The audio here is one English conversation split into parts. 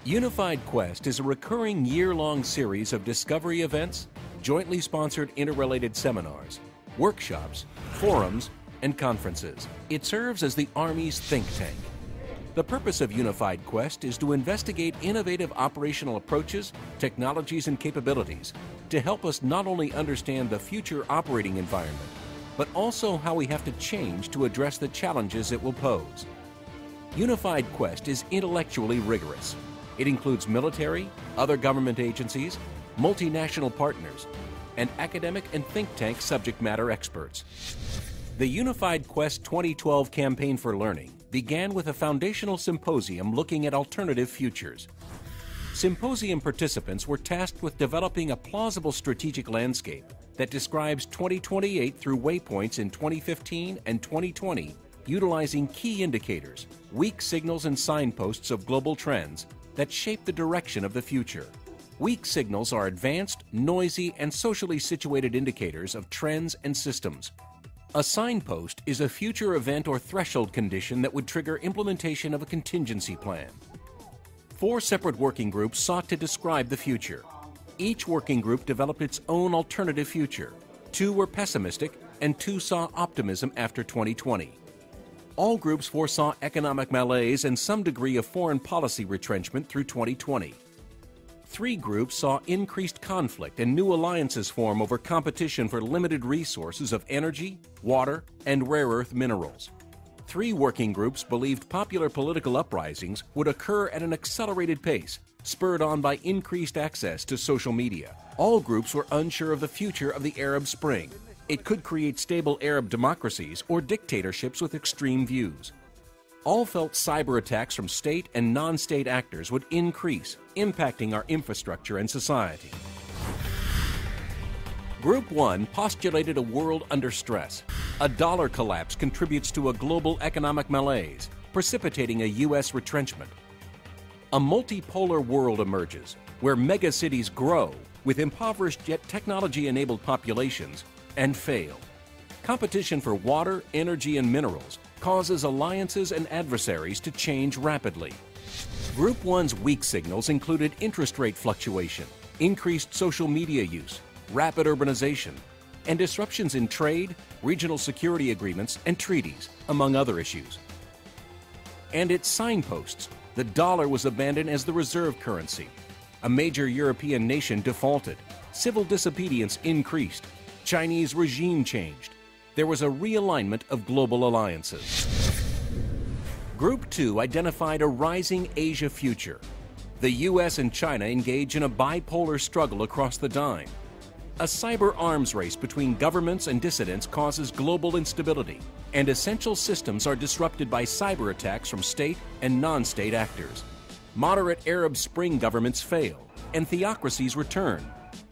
Unified Quest is a recurring year-long series of discovery events, jointly sponsored interrelated seminars, workshops, forums, and conferences. It serves as the Army's think tank. The purpose of Unified Quest is to investigate innovative operational approaches, technologies, and capabilities to help us not only understand the future operating environment, but also how we have to change to address the challenges it will pose. Unified Quest is intellectually rigorous. It includes military, other government agencies, multinational partners, and academic and think tank subject matter experts. The Unified Quest 2012 Campaign for Learning began with a foundational symposium looking at alternative futures. Symposium participants were tasked with developing a plausible strategic landscape that describes 2028 through waypoints in 2015 and 2020, utilizing key indicators, weak signals and signposts of global trends that shape the direction of the future. Weak signals are advanced, noisy, and socially situated indicators of trends and systems. A signpost is a future event or threshold condition that would trigger implementation of a contingency plan. 4 separate working groups sought to describe the future. Each working group developed its own alternative future. 2 were pessimistic, and 2 saw optimism after 2020. All groups foresaw economic malaise and some degree of foreign policy retrenchment through 2020. 3 groups saw increased conflict and new alliances form over competition for limited resources of energy, water, and rare earth minerals. 3 working groups believed popular political uprisings would occur at an accelerated pace, spurred on by increased access to social media. All groups were unsure of the future of the Arab Spring. It could create stable Arab democracies or dictatorships with extreme views. All felt cyber attacks from state and non-state actors would increase, impacting our infrastructure and society. Group 1 postulated a world under stress. A dollar collapse contributes to a global economic malaise, precipitating a U.S. retrenchment. A multipolar world emerges, where megacities grow with impoverished yet technology-enabled populations and fail. Competition for water, energy, and minerals causes alliances and adversaries to change rapidly. Group 1's weak signals included interest rate fluctuation, increased social media use, rapid urbanization, and disruptions in trade, regional security agreements, and treaties, among other issues. And its signposts: the dollar was abandoned as the reserve currency. A major European nation defaulted. Civil disobedience increased. Chinese regime changed. There was a realignment of global alliances. Group 2 identified a rising Asia future. The U.S. and China engage in a bipolar struggle across the dime. A cyber arms race between governments and dissidents causes global instability, and essential systems are disrupted by cyber attacks from state and non-state actors. Moderate Arab Spring governments fail, and theocracies return.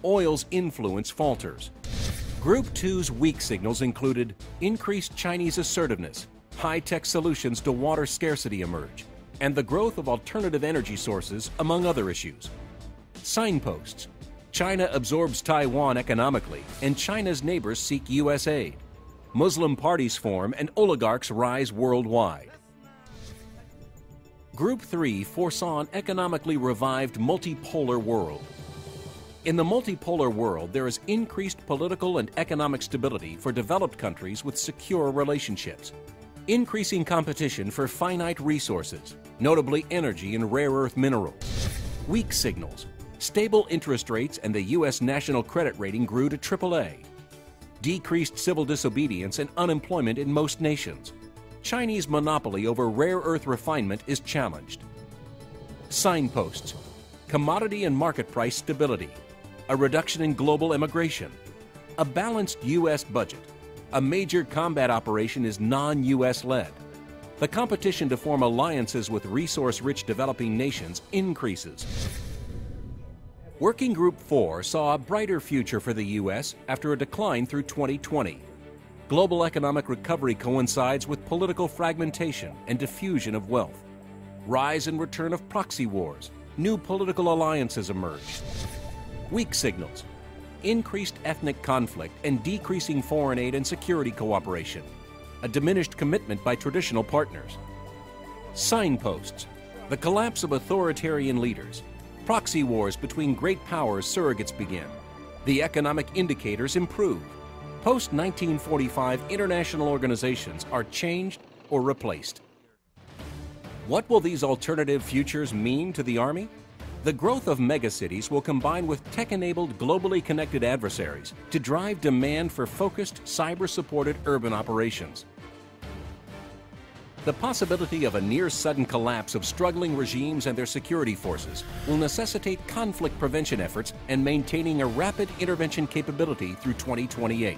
Oil's influence falters. Group 2's weak signals included increased Chinese assertiveness, high-tech solutions to water scarcity emerge, and the growth of alternative energy sources, among other issues. Signposts: China absorbs Taiwan economically, and China's neighbors seek U.S. aid. Muslim parties form and oligarchs rise worldwide. Group 3 foresaw an economically revived multipolar world. In the multipolar world, there is increased political and economic stability for developed countries with secure relationships. Increasing competition for finite resources, notably energy and rare earth minerals. Weak signals: stable interest rates and the U.S. national credit rating grew to AAA. Decreased civil disobedience and unemployment in most nations. Chinese monopoly over rare earth refinement is challenged. Signposts: commodity and market price stability. A reduction in global immigration. A balanced U.S. budget. A major combat operation is non-U.S. led. The competition to form alliances with resource-rich developing nations increases. Working Group 4 saw a brighter future for the U.S. after a decline through 2020. Global economic recovery coincides with political fragmentation and diffusion of wealth. Rise and return of proxy wars. New political alliances emerge. Weak signals: increased ethnic conflict and decreasing foreign aid and security cooperation. A diminished commitment by traditional partners. Signposts: The collapse of authoritarian leaders. Proxy wars between great powers surrogates begin. The economic indicators improve. Post-1945 international organizations are changed or replaced. What will these alternative futures mean to the Army? The growth of megacities will combine with tech-enabled, globally connected adversaries to drive demand for focused, cyber-supported urban operations. The possibility of a near-sudden collapse of struggling regimes and their security forces will necessitate conflict prevention efforts and maintaining a rapid intervention capability through 2028.